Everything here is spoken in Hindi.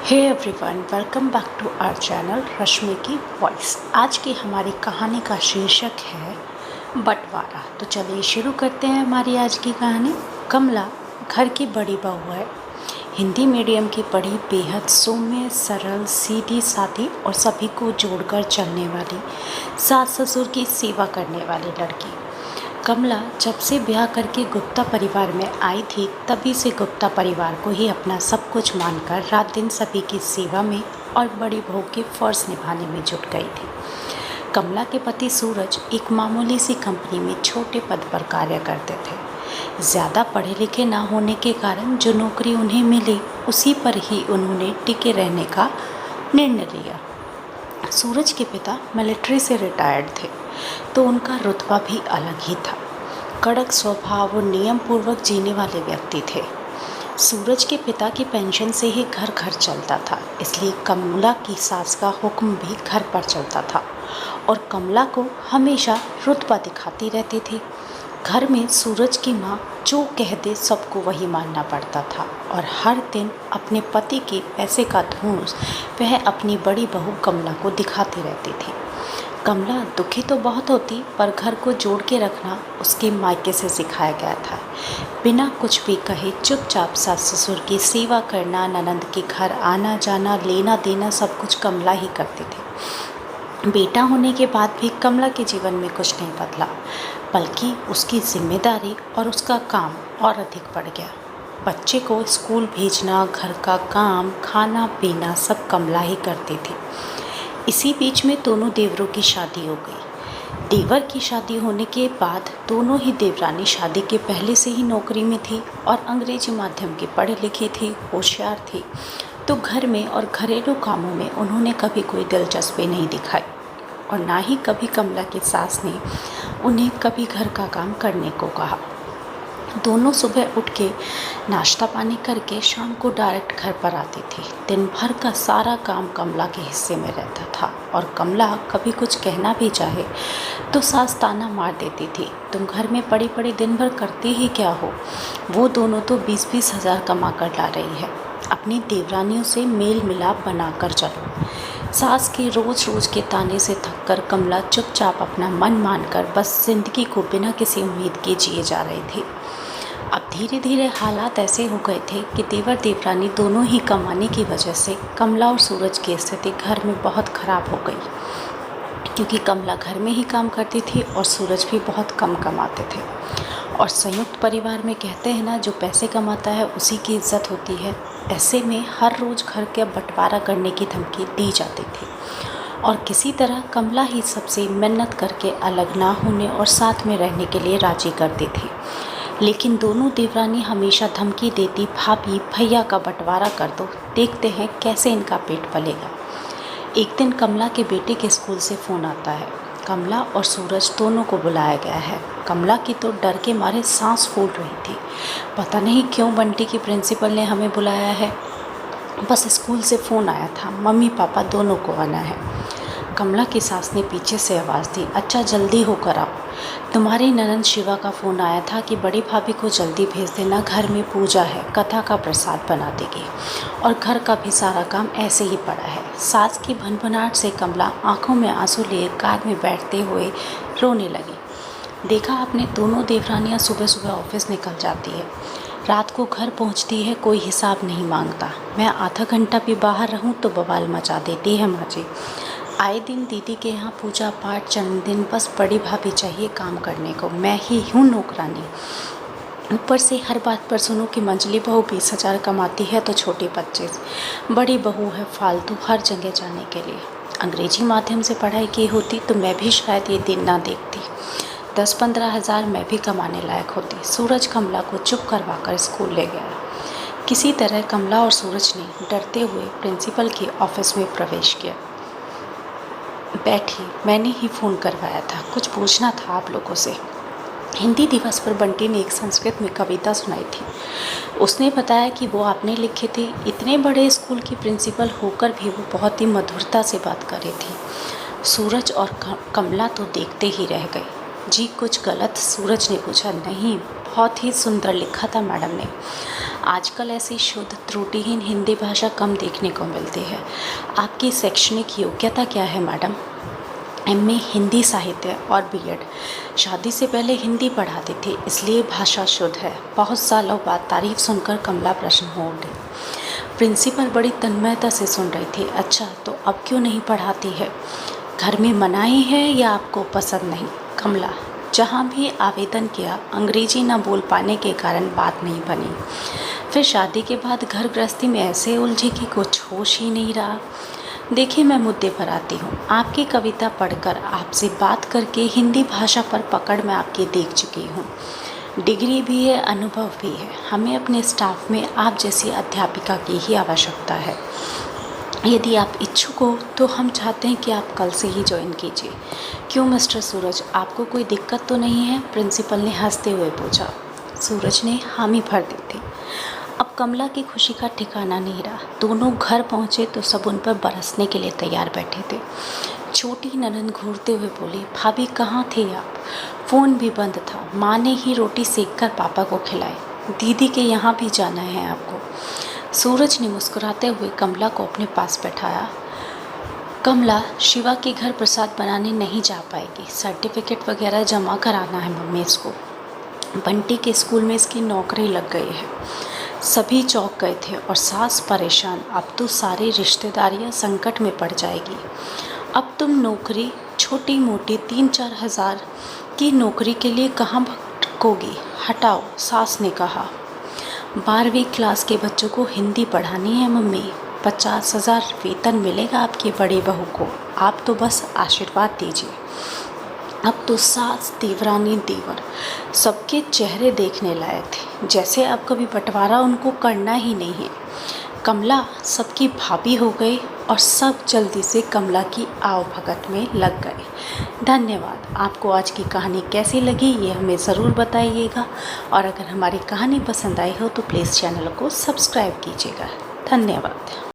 Hey everyone, welcome back to our channel Rashmi की वॉइस। आज की हमारी कहानी का शीर्षक है बंटवारा। तो चलिए शुरू करते हैं हमारी आज की कहानी। कमला घर की बड़ी बहू है। हिंदी मीडियम की पढ़ी, बेहद सौम्य, सरल, सीधी सादी और सभी को जोड़कर चलने वाली, सास ससुर की सेवा करने वाली लड़की। कमला जब से ब्याह करके गुप्ता परिवार में आई थी, तभी से गुप्ता परिवार को ही अपना सब कुछ मानकर रात दिन सभी की सेवा में और बड़ी बहू के फर्ज निभाने में जुट गई थी। कमला के पति सूरज एक मामूली सी कंपनी में छोटे पद पर कार्य करते थे। ज़्यादा पढ़े लिखे ना होने के कारण जो नौकरी उन्हें मिली, उसी पर ही उन्होंने टिके रहने का निर्णय लिया। सूरज के पिता मिलिट्री से रिटायर्ड थे, तो उनका रुतबा भी अलग ही था। कड़क स्वभाव और नियम पूर्वक जीने वाले व्यक्ति थे। सूरज के पिता की पेंशन से ही घर घर चलता था, इसलिए कमला की सास का हुक्म भी घर पर चलता था और कमला को हमेशा रुतबा दिखाती रहती थी। घर में सूरज की माँ जो कह दे सबको वही मानना पड़ता था और हर दिन अपने पति के पैसे का धूस वह अपनी बड़ी बहू कमला को दिखाती रहती थी। कमला दुखी तो बहुत होती, पर घर को जोड़ के रखना उसके मायके से सिखाया गया था। बिना कुछ भी कहे चुपचाप सास ससुर की सेवा करना, ननंद के घर आना जाना, लेना देना सब कुछ कमला ही करती थी। बेटा होने के बाद भी कमला के जीवन में कुछ नहीं बदला, बल्कि उसकी जिम्मेदारी और उसका काम और अधिक बढ़ गया। बच्चे को स्कूल भेजना, घर का काम, खाना पीना सब कमला ही करती थी। इसी बीच में दोनों देवरों की शादी हो गई। देवर की शादी होने के बाद दोनों ही देवरानी शादी के पहले से ही नौकरी में थी और अंग्रेजी माध्यम की पढ़ी लिखी थी, होशियार थी। तो घर में और घरेलू कामों में उन्होंने कभी कोई दिलचस्पी नहीं दिखाई और ना ही कभी कमला की सास ने उन्हें कभी घर का काम करने को कहा। दोनों सुबह उठ के नाश्ता पानी करके शाम को डायरेक्ट घर पर आती थी। दिन भर का सारा काम कमला के हिस्से में रहता था और कमला कभी कुछ कहना भी चाहे तो सास ताना मार देती थी, तुम घर में पड़ी पड़ी दिन भर करती ही क्या हो। वो दोनों तो 20-20 हज़ार कमा कर ला रही है, अपनी देवरानियों से मेल मिलाप बनाकर चलो। सास के रोज़ रोज़ के ताने से थककर कमला चुपचाप अपना मन मानकर बस जिंदगी को बिना किसी उम्मीद के जिए जा रही थी। अब धीरे धीरे हालात ऐसे हो गए थे कि देवर देवरानी दोनों ही कमाने की वजह से कमला और सूरज की स्थिति घर में बहुत ख़राब हो गई, क्योंकि कमला घर में ही काम करती थी और सूरज भी बहुत कम कमाते थे। और संयुक्त परिवार में कहते हैं ना, जो पैसे कमाता है उसी की इज्जत होती है। ऐसे में हर रोज़ घर का बंटवारा करने की धमकी दी जाती थी और किसी तरह कमला ही सबसे मिन्नत करके अलग ना होने और साथ में रहने के लिए राजी करती थी। लेकिन दोनों देवरानी हमेशा धमकी देती, भाभी भैया का बंटवारा कर दो, देखते हैं कैसे इनका पेट पलेगा। एक दिन कमला के बेटे के स्कूल से फ़ोन आता है। कमला और सूरज दोनों को बुलाया गया है। कमला की तो डर के मारे सांस फूट रही थी। पता नहीं क्यों बंटी की प्रिंसिपल ने हमें बुलाया है, बस स्कूल से फ़ोन आया था, मम्मी पापा दोनों को आना है। कमला की सास ने पीछे से आवाज़ दी, अच्छा जल्दी होकर आओ, तुम्हारी ननंद शिवा का फ़ोन आया था कि बड़ी भाभी को जल्दी भेज देना, घर में पूजा है, कथा का प्रसाद बना देगी और घर का भी सारा काम ऐसे ही पड़ा है। सास की भनभनाहट से कमला आंखों में आंसू लिए कार में बैठते हुए रोने लगी। देखा आपने, दोनों देवरानियाँ सुबह सुबह ऑफिस निकल जाती है, रात को घर पहुंचती है, कोई हिसाब नहीं मांगता। मैं आधा घंटा भी बाहर रहूं तो बवाल मचा देती है माँ जी। आए दिन दीदी के यहाँ पूजा पाठ, जन्मदिन, बस बड़ी भाभी चाहिए काम करने को, मैं ही हूँ नौकरानी। ऊपर से हर बात पर सुनो कि मंजली बहू 20 हज़ार कमाती है तो छोटी 25, बड़ी बहू है फालतू हर जगह जाने के लिए। अंग्रेजी माध्यम से पढ़ाई की होती तो मैं भी शायद ये दिन ना देखती, 10-15 हज़ार मैं भी कमाने लायक होती। सूरज कमला को चुप करवा कर स्कूल ले गया। किसी तरह कमला और सूरज ने डरते हुए प्रिंसिपल के ऑफिस में प्रवेश किया। बैठिए, मैंने ही फ़ोन करवाया था, कुछ पूछना था आप लोगों से। हिंदी दिवस पर बंटी ने एक संस्कृत में कविता सुनाई थी। उसने बताया कि वो आपने लिखे थे। इतने बड़े स्कूल की प्रिंसिपल होकर भी वो बहुत ही मधुरता से बात कर रही थी। सूरज और कमला तो देखते ही रह गए। जी कुछ गलत? सूरज ने पूछा। नहीं, बहुत ही सुंदर लिखा था मैडम ने। आजकल ऐसी शुद्ध त्रुटिहीन हिंदी भाषा कम देखने को मिलती है। आपकी शैक्षणिक योग्यता क्या है मैडम? एमए हिंदी साहित्य और बीएड। शादी से पहले हिंदी पढ़ाते थे, इसलिए भाषा शुद्ध है। बहुत सालों बाद तारीफ सुनकर कमला प्रश्न हो उठी। प्रिंसिपल बड़ी तन्मयता से सुन रही थी। अच्छा, तो अब क्यों नहीं पढ़ाती है? घर में मनाही है या आपको पसंद नहीं? कमला, जहाँ भी आवेदन किया अंग्रेजी न बोल पाने के कारण बात नहीं बनी। फिर शादी के बाद घर गृहस्थी में ऐसे उलझी कि कुछ होश ही नहीं रहा। देखिए, मैं मुद्दे पर आती हूँ। आपकी कविता पढ़कर, आपसे बात करके हिंदी भाषा पर पकड़ मैं आपकी देख चुकी हूँ। डिग्री भी है, अनुभव भी है। हमें अपने स्टाफ में आप जैसी अध्यापिका की ही आवश्यकता है। यदि आप इच्छुक हो तो हम चाहते हैं कि आप कल से ही ज्वाइन कीजिए। क्यों मिस्टर सूरज, आपको कोई दिक्कत तो नहीं है? प्रिंसिपल ने हंसते हुए पूछा। सूरज ने हामी भर दी थी। अब कमला की खुशी का ठिकाना नहीं रहा। दोनों घर पहुँचे तो सब उन पर बरसने के लिए तैयार बैठे थे। छोटी ननंद घूरते हुए बोली, भाभी कहाँ थे आप? फ़ोन भी बंद था। माँ ने ही रोटी सेक कर पापा को खिलाई। दीदी के यहाँ भी जाना है आपको। सूरज ने मुस्कुराते हुए कमला को अपने पास बैठाया। कमला शिवा के घर प्रसाद बनाने नहीं जा पाएगी। सर्टिफिकेट वगैरह जमा कराना है मम्मी इसको। बंटी के स्कूल में इसकी नौकरी लग गई है। सभी चौंक गए थे और सास परेशान। अब तो सारी रिश्तेदारियां संकट में पड़ जाएगी। अब तुम नौकरी छोटी मोटी 3-4 हज़ार की नौकरी के लिए कहाँ भटकोगी? हटाओ, सास ने कहा। 12वीं क्लास के बच्चों को हिंदी पढ़ानी है मम्मी। 50,000 वेतन मिलेगा आपकी बड़ी बहू को। आप तो बस आशीर्वाद दीजिए। अब तो सास, देवरानी, देवर सबके चेहरे देखने लायक थे। जैसे अब कभी बंटवारा उनको करना ही नहीं है। कमला सबकी भाभी हो गई और सब जल्दी से कमला की आवभगत में लग गए। धन्यवाद। आपको आज की कहानी कैसी लगी ये हमें ज़रूर बताइएगा, और अगर हमारी कहानी पसंद आई हो तो प्लीज़ चैनल को सब्सक्राइब कीजिएगा। धन्यवाद।